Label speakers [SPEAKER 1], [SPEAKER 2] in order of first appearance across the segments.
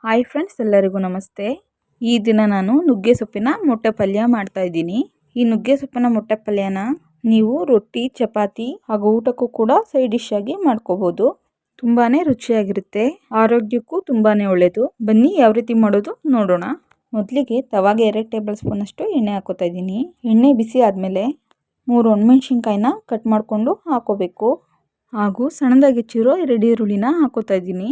[SPEAKER 1] Hi friends, ಎಲ್ಲರಿಗೂ ನಮಸ್ತೆ. ಈ ದಿನ ನಾನು ನುಗ್ಗೆ ಸೊಪ್ಪಿನ ಮೊಟ್ಟೆ ಪಲ್ಯ ಮಾಡ್ತಾ ಇದ್ದೀನಿ. ಈ ನುಗ್ಗೆ ಸೊಪ್ಪಿನ ಮೊಟ್ಟೆ ಪಲ್ಯನ ನೀವು ರೊಟ್ಟಿ, ಚಪಾತಿ ಹಾಗೂ ಊಟಕ್ಕೂ ಕೂಡ ಸೈಡ್ ಡಿಶ್ ಆಗಿ ಮಾಡ್ಕೋಬಹುದು. ತುಂಬಾನೇ ರುಚಿಯಾಗಿರುತ್ತೆ, ಆರೋಗ್ಯಕ್ಕೂ ತುಂಬಾನೇ ಒಳ್ಳೆಯದು. ಬನ್ನಿ ಯಾವ ರೀತಿ ಮಾಡೋದು ನೋಡೋಣ. ಮೊದಲಿಗೆ ತವಾಗೆ 2 ಟೇಬಲ್ ಸ್ಪೂನ್ ಅಷ್ಟು ಎಣ್ಣೆ ಹಾಕೋತಾ ಇದ್ದೀನಿ. ಎಣ್ಣೆ ಬಿಸಿ ಆದಮೇಲೆ 3 ಒಣಮೆಣಸಿನ್ಕಾಯಿನ ಕಟ್ ಮಾಡಿಕೊಂಡು ಹಾಕೋಬೇಕು. ಹಾಗೂ ಸಣ್ಣದಾಗಿ ಹೆಚ್ಚಿರೋ 2 ಈರುಳ್ಳಿನ ಹಾಕೋತಾ ಇದ್ದೀನಿ.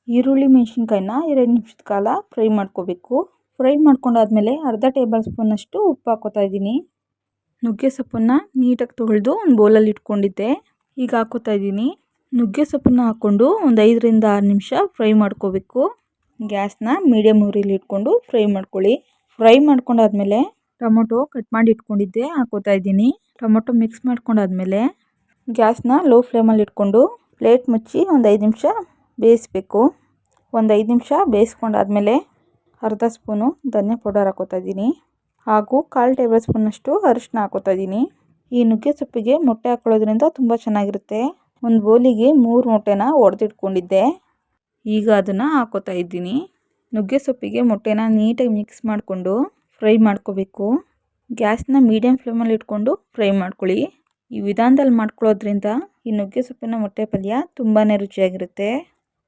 [SPEAKER 1] ಈರುಳ್ಳಿ ಮೆಣಸಿನ್ಕಾಯಿನ 2 ನಿಮಿಷದ ಕಾಲ ಫ್ರೈ ಮಾಡ್ಕೋಬೇಕು. ಫ್ರೈ ಮಾಡ್ಕೊಂಡಾದ್ಮೇಲೆ ಅರ್ಧ ಟೇಬಲ್ ಸ್ಪೂನ್ ಅಷ್ಟು ಉಪ್ಪು ಹಾಕೋತಾ ಇದ್ದೀನಿ. ನುಗ್ಗೆ ಸೊಪ್ಪನ್ನ ನೀಟಾಗಿ ತೊಳೆದು ಒಂದು ಬೌಲಲ್ಲಿ ಇಟ್ಕೊಂಡಿದ್ದೆ. ಈಗ ಹಾಕೋತಾ ಇದ್ದೀನಿ. ನುಗ್ಗೆ ಸೊಪ್ಪನ್ನ ಹಾಕ್ಕೊಂಡು ಒಂದು 5ರಿಂದ 6 ನಿಮಿಷ ಫ್ರೈ ಮಾಡ್ಕೋಬೇಕು. ಗ್ಯಾಸ್ನ ಮೀಡಿಯಮ್ ಉರಿಲಿ ಇಟ್ಕೊಂಡು ಫ್ರೈ ಮಾಡ್ಕೊಳ್ಳಿ. ಫ್ರೈ ಮಾಡ್ಕೊಂಡಾದ್ಮೇಲೆ ಟೊಮೊಟೊ ಕಟ್ ಮಾಡಿ ಇಟ್ಕೊಂಡಿದ್ದೆ ಹಾಕೋತಾ ಇದ್ದೀನಿ. ಟೊಮೊಟೊ ಮಿಕ್ಸ್ ಮಾಡ್ಕೊಂಡಾದ್ಮೇಲೆ ಗ್ಯಾಸ್ನ ಲೋ ಫ್ಲೇಮಲ್ಲಿ ಇಟ್ಕೊಂಡು ಪ್ಲೇಟ್ ಮುಚ್ಚಿ ಒಂದು 5 ನಿಮಿಷ ಬೇಯಿಸಬೇಕು. ಒಂದು 5 ನಿಮಿಷ ಬೇಯಿಸ್ಕೊಂಡಾದ್ಮೇಲೆ ಅರ್ಧ ಸ್ಪೂನು ಧನಿಯಾ ಪೌಡರ್ ಹಾಕೋತಾ ಇದ್ದೀನಿ. ಹಾಗೂ 1/4 ಟೇಬಲ್ ಸ್ಪೂನಷ್ಟು ಅರಿಶಿನ ಹಾಕೋತಾ ಇದ್ದೀನಿ. ಈ ನುಗ್ಗೆ ಸೊಪ್ಪಿಗೆ ಮೊಟ್ಟೆ ಹಾಕೊಳ್ಳೋದ್ರಿಂದ ತುಂಬ ಚೆನ್ನಾಗಿರುತ್ತೆ. ಒಂದು ಬೌಲಿಗೆ 3 ಮೊಟ್ಟೆನ ಒಡೆದಿಟ್ಕೊಂಡಿದ್ದೆ. ಈಗ ಅದನ್ನು ಹಾಕೋತಾ ಇದ್ದೀನಿ. ನುಗ್ಗೆ ಸೊಪ್ಪಿಗೆ ಮೊಟ್ಟೆನ ನೀಟಾಗಿ ಮಿಕ್ಸ್ ಮಾಡಿಕೊಂಡು ಫ್ರೈ ಮಾಡ್ಕೋಬೇಕು. ಗ್ಯಾಸ್ನ ಮೀಡಿಯಮ್ ಫ್ಲೇಮಲ್ಲಿ ಇಟ್ಕೊಂಡು ಫ್ರೈ ಮಾಡ್ಕೊಳ್ಳಿ. ಈ ವಿಧಾನದಲ್ಲಿ ಮಾಡ್ಕೊಳ್ಳೋದ್ರಿಂದ ಈ ನುಗ್ಗೆ ಸೊಪ್ಪಿನ ಮೊಟ್ಟೆ ಪಲ್ಯ ತುಂಬಾ ರುಚಿಯಾಗಿರುತ್ತೆ.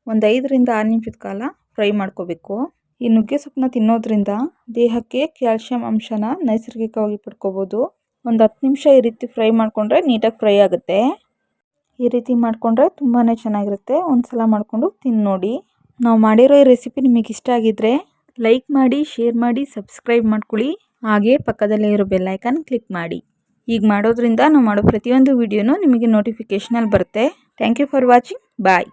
[SPEAKER 1] ಒಂದು 5ರಿಂದ 6 ನಿಮಿಷದ ಕಾಲ ಫ್ರೈ ಮಾಡ್ಕೋಬೇಕು. ಈ ನುಗ್ಗೆ ಸೊಪ್ಪನ್ನ ತಿನ್ನೋದ್ರಿಂದ ದೇಹಕ್ಕೆ ಕ್ಯಾಲ್ಶಿಯಂ ಅಂಶನ ನೈಸರ್ಗಿಕವಾಗಿ ಪಡ್ಕೋಬೋದು. ಒಂದು 10 ನಿಮಿಷ ಈ ರೀತಿ ಫ್ರೈ ಮಾಡಿಕೊಂಡ್ರೆ ನೀಟಾಗಿ ಫ್ರೈ ಆಗುತ್ತೆ. ಈ ರೀತಿ ಮಾಡಿಕೊಂಡ್ರೆ ತುಂಬಾ ಚೆನ್ನಾಗಿರುತ್ತೆ. ಒಂದ್ಸಲ ಮಾಡಿಕೊಂಡು ತಿಂದು ನೋಡಿ. ನಾವು ಮಾಡಿರೋ ಈ ರೆಸಿಪಿ ನಿಮಗೆ ಇಷ್ಟ ಆಗಿದ್ರೆ ಲೈಕ್ ಮಾಡಿ, ಶೇರ್ ಮಾಡಿ, ಸಬ್ಸ್ಕ್ರೈಬ್ ಮಾಡ್ಕೊಳ್ಳಿ. ಹಾಗೆ ಪಕ್ಕದಲ್ಲೇ ಇರೋ ಬೆಲ್ ಐಕಾನ್ ಕ್ಲಿಕ್ ಮಾಡಿ. ಈಗ ಮಾಡೋದ್ರಿಂದ ನಾವು ಮಾಡೋ ಪ್ರತಿಯೊಂದು ವಿಡಿಯೋನೂ ನಿಮಗೆ ನೋಟಿಫಿಕೇಷನಲ್ಲಿ ಬರುತ್ತೆ. Thank you for watching. Bye.